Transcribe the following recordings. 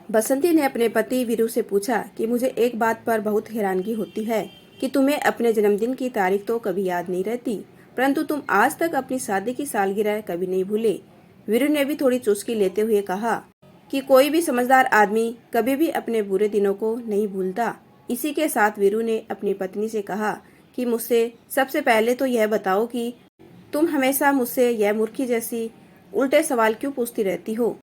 बसंती ने अपने पति वीरू से पूछा कि मुझे एक बात पर बहुत हैरानगी होती है कि तुम्हें अपने जन्मदिन की तारीख तो कभी याद नहीं रहती, परंतु तुम आज तक अपनी शादी की सालगिरह कभी नहीं भूले। वीरू ने भी थोड़ी चुस्की लेते हुए कहा कि कोई भी समझदार आदमी कभी भी अपने बुरे दिनों को नहीं भूलता। इसी के साथ वीरू ने अपनी पत्नी से कहा कि मुझसे सबसे पहले तो यह बताओ कि तुम हमेशा मुझसे यह मूर्खी जैसी उल्टे सवाल क्यों पूछती रहती हो।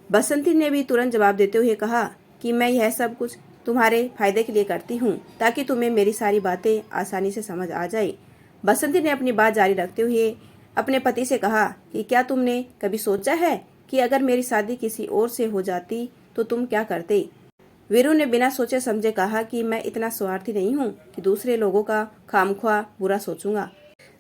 बसंती ने भी तुरंत जवाब देते हुए कहा कि मैं यह सब कुछ तुम्हारे फायदे के लिए करती हूँ, ताकि तुम्हें मेरी सारी बातें आसानी से समझ आ जाए। बसंती ने अपनी बात जारी रखते हुए अपने पति से कहा कि क्या तुमने कभी सोचा है कि अगर मेरी शादी किसी और से हो जाती तो तुम क्या करते। वीरू ने बिना सोचे समझे कहा कि मैं इतना स्वार्थी नहीं हूँ कि दूसरे लोगों का खामख्वाह बुरा सोचूंगा।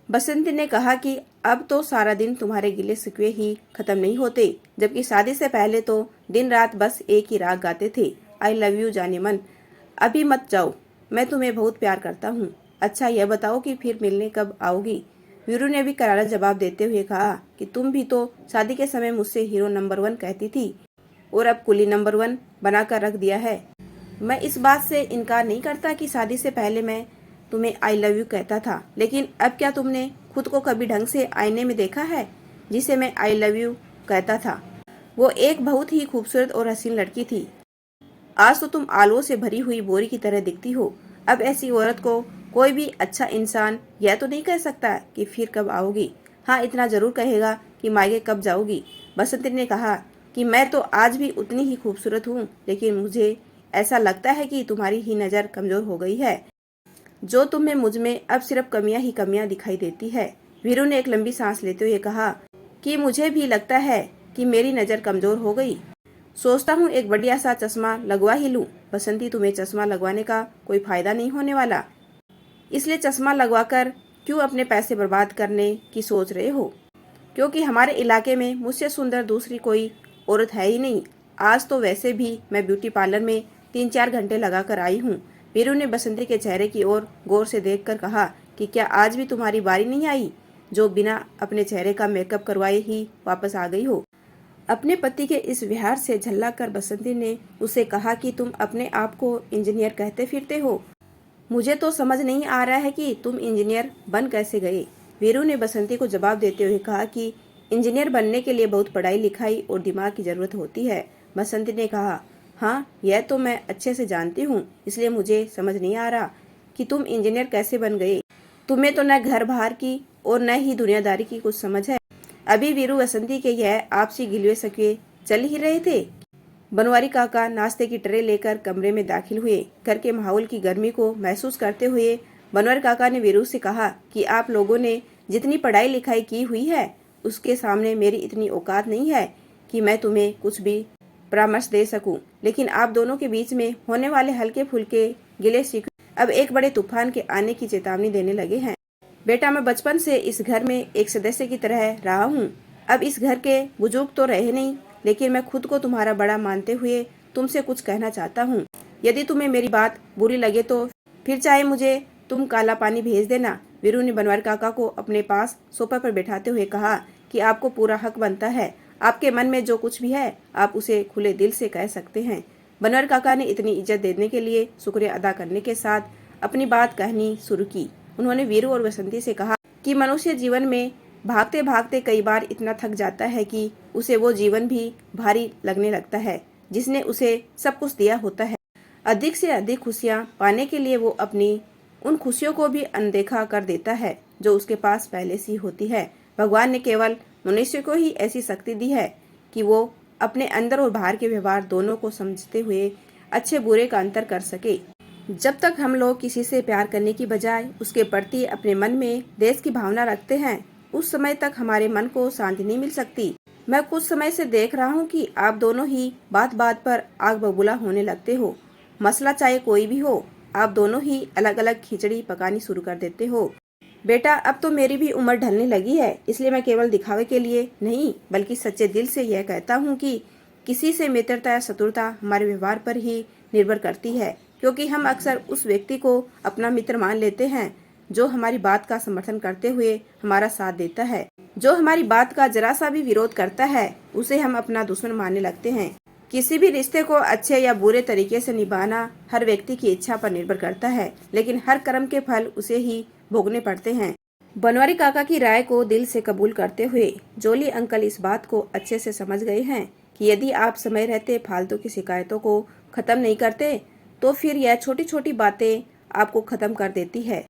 बसंती ने कहा कि अब तो सारा दिन तुम्हारे गिले शिकवे ही खत्म नहीं होते, जबकि शादी से पहले तो दिन रात बस एक ही राग गाते थे, आई लव यू जाने मन। अभी मत जाओ, मैं तुम्हें बहुत प्यार करता हूँ। अच्छा यह बताओ कि फिर मिलने कब आओगी। वीरू ने भी करारा जवाब देते हुए कहा कि तुम भी तो शादी के समय मुझसे हीरो नंबर 1 कहती थी और अब कुली नंबर 1 बनाकर रख दिया है। मैं इस बात से इनकार नहीं करता कि शादी से पहले मैं तुम्हें आई लव यू कहता था, लेकिन अब क्या तुमने खुद को कभी ढंग से आईने में देखा है जिसे मैं आई लव यू कहता था। वो एक बहुत ही खूबसूरत और हसीन लड़की थी। आज तो तुम आलू से भरी हुई बोरी की तरह दिखती हो। अब ऐसी औरत को कोई भी अच्छा इंसान यह तो नहीं कह सकता कि फिर कब आओगी। हाँ, इतना जरूर कहेगा कि मायके कब जाओगी। बसंती ने कहा कि मैं तो आज भी उतनी ही खूबसूरत हूँ, लेकिन मुझे ऐसा लगता है कि तुम्हारी ही नज़र कमजोर हो गई है। जो तुम्हें मुझ में अब सिर्फ कमियां ही कमियां दिखाई देती है। वीरू ने एक लंबी सांस लेते हुए कहा कि मुझे भी लगता है कि मेरी नज़र कमजोर हो गई। सोचता हूँ एक बढ़िया सा चश्मा लगवा ही लूँ। बसंती, तुम्हें चश्मा लगवाने का कोई फायदा नहीं होने वाला, इसलिए चश्मा लगवाकर क्यों अपने पैसे बर्बाद करने की सोच रहे हो, क्योंकि हमारे इलाके में मुझसे सुंदर दूसरी कोई औरत है ही नहीं। आज तो वैसे भी मैं ब्यूटी पार्लर में 3-4 घंटे लगाकर आई हूँ। वीरू ने बसंती के चेहरे की ओर गौर से देखकर कहा कि क्या आज भी तुम्हारी बारी नहीं आई जो बिना अपने चेहरे का मेकअप करवाए ही वापस आ गई हो। अपने पति के इस व्यवहार से झल्ला कर बसंती ने उसे कहा कि तुम अपने आप को इंजीनियर कहते फिरते हो। मुझे तो समझ नहीं आ रहा है कि तुम इंजीनियर बन कैसे गए। वीरू ने बसंती को जवाब देते हुए कहा कि इंजीनियर बनने के लिए बहुत पढ़ाई लिखाई और दिमाग की जरूरत होती है। बसंती ने कहा, हाँ यह तो मैं अच्छे से जानती हूँ, इसलिए मुझे समझ नहीं आ रहा कि तुम इंजीनियर कैसे बन गए। तुम्हें तो न घर बाहर की और न ही दुनियादारी की कुछ समझ है। अभी वीरू बसंती के यह आपसी गिलवे सके चल ही रहे थे। बनवारी काका नाश्ते की ट्रे लेकर कमरे में दाखिल हुए। घर के माहौल की गर्मी को महसूस करते हुए बनवारी काका ने वीरू से कहा कि आप लोगों ने जितनी पढ़ाई लिखाई की हुई है उसके सामने मेरी इतनी औकात नहीं है कि मैं तुम्हें कुछ भी परामर्श दे सकूं, लेकिन आप दोनों के बीच में होने वाले हल्के फुल्के गिले शिकवे अब एक बड़े तूफान के आने की चेतावनी देने लगे हैं। बेटा, मैं बचपन से इस घर में एक सदस्य की तरह रहा हूँ। अब इस घर के बुजुर्ग तो रहे नहीं, लेकिन मैं खुद को तुम्हारा बड़ा मानते हुए तुमसे कुछ कहना चाहता हूँ। यदि तुम्हें मेरी बात बुरी लगे तो फिर चाहे मुझे तुम काला पानी भेज देना। वीरू ने बनवारी काका को अपने पास सोफा पर बैठाते हुए कहा कि आपको पूरा हक बनता है। आपके मन में जो कुछ भी है आप उसे खुले दिल से कह सकते हैं। बनवारी काका ने इतनी इज्जत देने के लिए शुक्रिया अदा करने के साथ अपनी बात कहनी शुरू की। उन्होंने वीरू और बसंती से कहा कि मनुष्य जीवन में भागते भागते कई बार इतना थक जाता है कि उसे वो जीवन भी भारी लगने लगता है जिसने उसे सब कुछ दिया होता है। अधिक से अधिक खुशियाँ पाने के लिए वो अपनी उन खुशियों को भी अनदेखा कर देता है जो उसके पास पहले से होती है। भगवान ने केवल मनुष्य को ही ऐसी शक्ति दी है कि वो अपने अंदर और बाहर के व्यवहार दोनों को समझते हुए अच्छे बुरे का अंतर कर सके। जब तक हम लोग किसी से प्यार करने की बजाय उसके प्रति अपने मन में देश की भावना रखते हैं, उस समय तक हमारे मन को शांति नहीं मिल सकती। मैं कुछ समय से देख रहा हूँ कि आप दोनों ही बात बात पर आग बबूला होने लगते हो। मसला चाहे कोई भी हो, आप दोनों ही अलग अलग खिचड़ी पकानी शुरू कर देते हो। बेटा, अब तो मेरी भी उम्र ढलने लगी है, इसलिए मैं केवल दिखावे के लिए नहीं बल्कि सच्चे दिल से यह कहता हूँ कि किसी से मित्रता या शत्रुता हमारे व्यवहार पर ही निर्भर करती है, क्योंकि हम अक्सर उस व्यक्ति को अपना मित्र मान लेते हैं जो हमारी बात का समर्थन करते हुए हमारा साथ देता है। जो हमारी बात का जरा सा भी विरोध करता है उसे हम अपना दुश्मन मानने लगते हैं। किसी भी रिश्ते को अच्छे या बुरे तरीके से निभाना हर व्यक्ति की इच्छा पर निर्भर करता है, लेकिन हर कर्म के फल उसे ही भोगने पड़ते हैं। बनवारी काका की राय को दिल से कबूल करते हुए जोली अंकल इस बात को अच्छे से समझ गए हैं कि यदि आप समय रहते फालतू की शिकायतों को खत्म नहीं करते तो फिर यह छोटी छोटी बातें आपको खत्म कर देती है।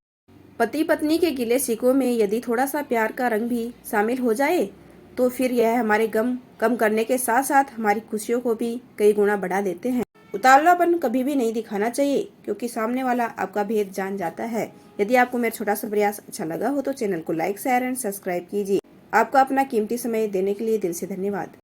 पति पत्नी के गिले शिकवों में यदि थोड़ा सा प्यार का रंग भी शामिल हो जाए तो फिर यह हमारे गम कम करने के साथ साथ हमारी खुशियों को भी कई गुना बढ़ा देते हैं। उतावलापन कभी भी नहीं दिखाना चाहिए, क्योंकि सामने वाला आपका भेद जान जाता है। यदि आपको मेरा छोटा सा प्रयास अच्छा लगा हो तो चैनल को लाइक शेयर एंड सब्सक्राइब कीजिए। आपका अपना कीमती समय देने के लिए दिल से धन्यवाद।